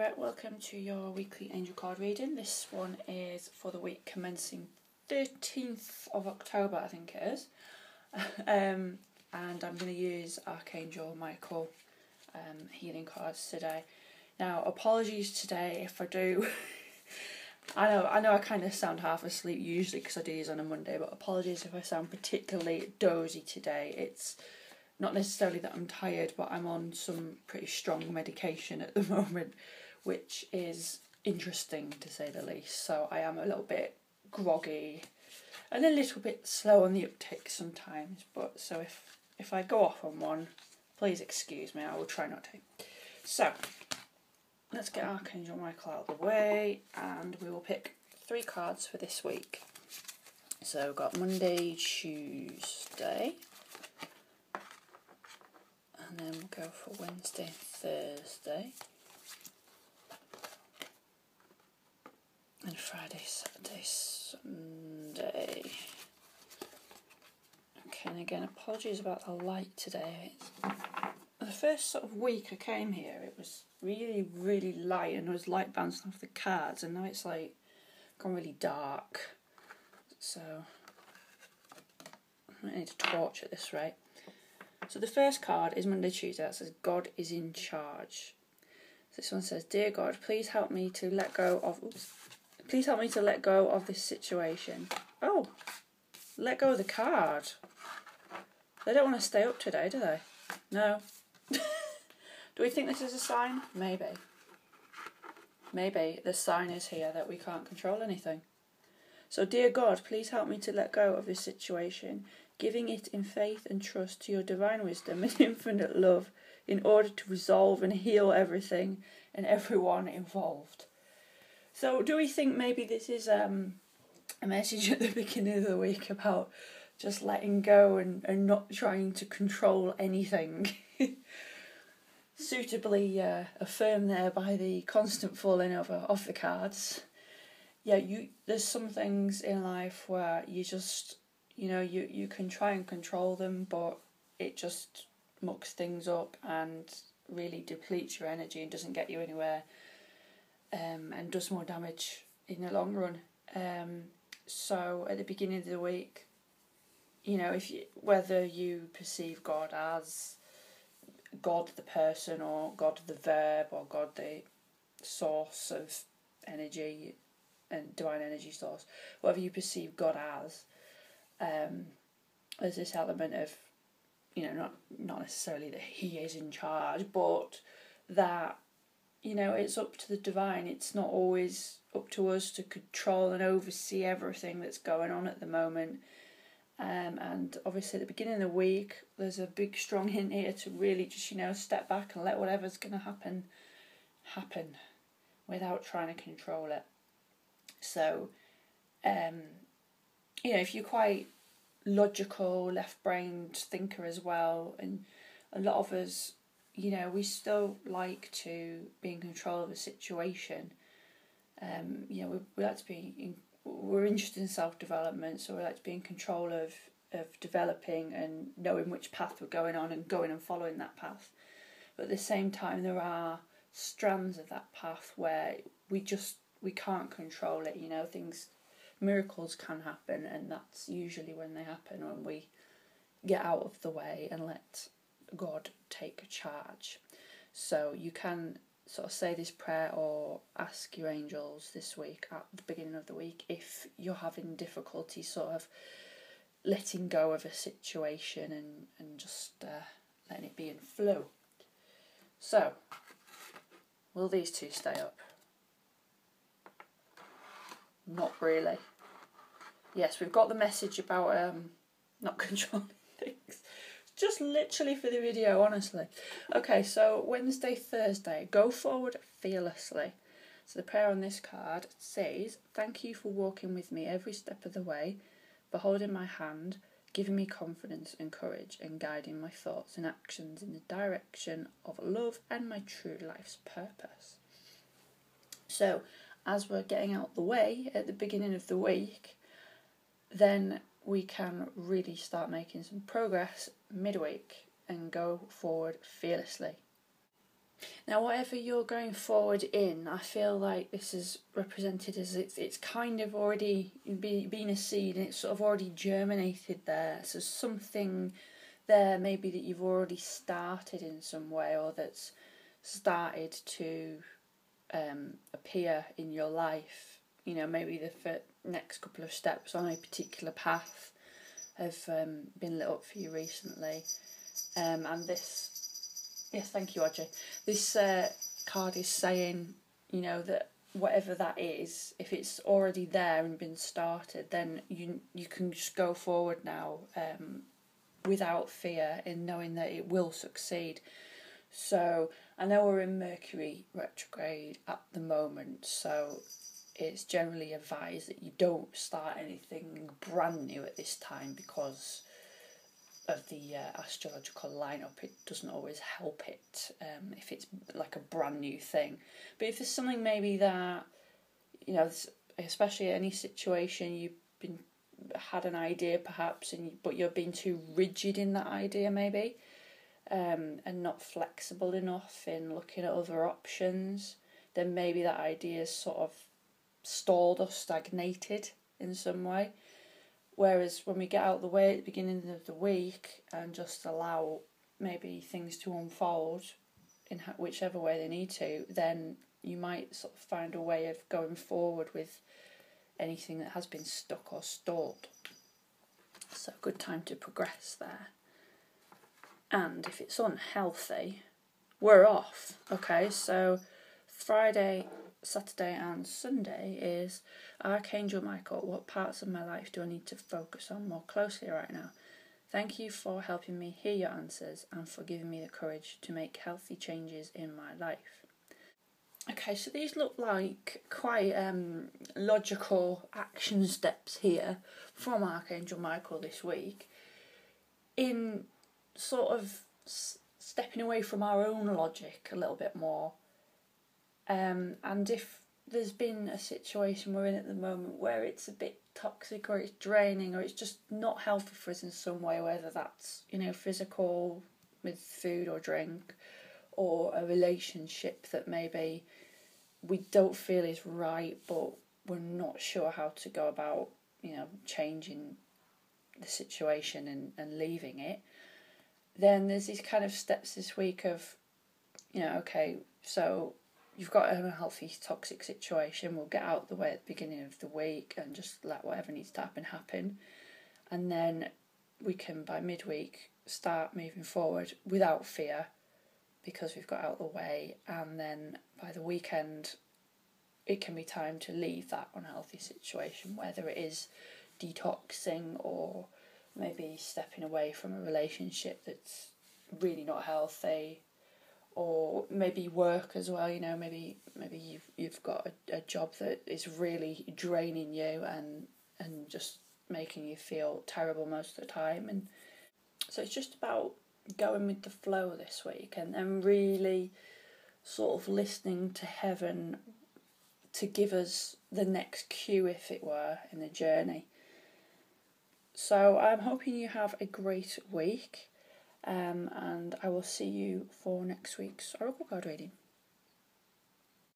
Sarah, welcome to your weekly angel card reading. This one is for the week commencing 13th of October, I think it is. And I'm going to use Archangel Michael healing cards today. Now, apologies today if I do. I know I kind of sound half asleep usually because I do these on a Monday, but apologies if I sound particularly dozy today. It's not necessarily that I'm tired, but I'm on some pretty strong medication at the moment, which is interesting to say the least. So I am a little bit groggy and a little bit slow on the uptake sometimes. But so if I go off on one, please excuse me. I will try not to. So let's get Archangel Michael out of the way, and we will pick 3 cards for this week. So we've got Monday, Tuesday. And then we'll go for Wednesday, Thursday, and Friday, Saturday, Sunday. Okay, and again, apologies about the light today. The first sort of week I came here, it was really, really light, and there was light bouncing off the cards, and now it's like gone really dark. So I might need a torch at this rate. So the first card is Monday, Tuesday. That says God is in charge. This one says, "Dear God, please help me to let go of. Please help me to let go of this situation." Oh, let go of the card. They don't want to stay up today, do they? No. Do we think this is a sign? Maybe. Maybe the sign is here that we can't control anything. So, dear God, please help me to let go of this situation, giving it in faith and trust to your divine wisdom and infinite love in order to resolve and heal everything and everyone involved. So do we think maybe this is a message at the beginning of the week about just letting go and not trying to control anything? Suitably affirmed there by the constant falling over of the cards. Yeah, there's some things in life where you just, you can try and control them, but it just mucks things up and really depletes your energy and doesn't get you anywhere, and does more damage in the long run. So at the beginning of the week, whether you perceive God as God the person, or God the verb, or God the source of energy and divine energy source, whatever you perceive God as, there's this element of, not necessarily that he is in charge, but that, it's up to the divine. It's not always up to us to control and oversee everything that's going on at the moment. And obviously at the beginning of the week, there's a big strong hint here to really just, step back and let whatever's going to happen without trying to control it. So, if you're quite logical, left-brained thinker as well, and a lot of us, we still like to be in control of a situation. We like to be we're interested in self-development, so we like to be in control of developing and knowing which path we're going on and going and following that path. But at the same time, there are strands of that path where we can't control it. Miracles can happen, and that's usually when they happen, when we get out of the way and let God take charge. So you can sort of say this prayer or ask your angels this week at the beginning of the week if you're having difficulty sort of letting go of a situation and just letting it be in flow. So, will these two stay up? Not really. Yes, we've got the message about not controlling things. Just literally for the video, honestly. Okay, so Wednesday, Thursday, go forward fearlessly. So the prayer on this card says, "Thank you for walking with me every step of the way, for holding my hand, giving me confidence and courage, and guiding my thoughts and actions in the direction of love and my true life's purpose." So, as we're getting out the way at the beginning of the week, then we can really start making some progress midweek and go forward fearlessly. Now, whatever you're going forward in, I feel like this is represented as it's kind of already been a seed and it's sort of already germinated there. So something there maybe that you've already started in some way, or that's started to appear in your life. You know, maybe the next couple of steps on a particular path have been lit up for you recently. And this, yes, thank you, Audrey. This card is saying, you know, that whatever that is, if it's already there and been started, then you can just go forward now without fear, in knowing that it will succeed. So I know we're in Mercury retrograde at the moment, so it's generally advised that you don't start anything brand new at this time because of the astrological lineup. It doesn't always help it if it's like a brand new thing. But if there's something maybe that, you know, especially any situation you've had an idea perhaps, but you're being too rigid in that idea maybe, and not flexible enough in looking at other options, then maybe that idea is sort of stalled or stagnated in some way. Whereas when we get out of the way at the beginning of the week and just allow maybe things to unfold in whichever way they need to, then you might sort of find a way of going forward with anything that has been stuck or stalled. So good time to progress there. And if it's unhealthy, we're off. Okay, so Friday, Saturday and Sunday is Archangel Michael. What parts of my life do I need to focus on more closely right now? Thank you for helping me hear your answers and for giving me the courage to make healthy changes in my life. Okay, so these look like quite logical action steps here from Archangel Michael this week, in sort of stepping away from our own logic a little bit more. And if there's been a situation we're in at the moment where it's a bit toxic or it's draining or it's just not healthy for us in some way, whether that's, you know, physical with food or drink, or a relationship that maybe we don't feel is right, but we're not sure how to go about, you know, changing the situation and leaving it, then there's these kind of steps this week of, you know, okay, so you've got an unhealthy, toxic situation, we'll get out of the way at the beginning of the week and just let whatever needs to happen. And then we can, by midweek, start moving forward without fear because we've got out of the way. And then by the weekend, it can be time to leave that unhealthy situation, whether it is detoxing or maybe stepping away from a relationship that's really not healthy, or maybe work as well. You know, maybe you've got a job that is really draining you and just making you feel terrible most of the time. And so it's just about going with the flow this week and really sort of listening to heaven to give us the next cue, if it were, in the journey. So I'm hoping you have a great week, and I will see you for next week's Oracle card reading.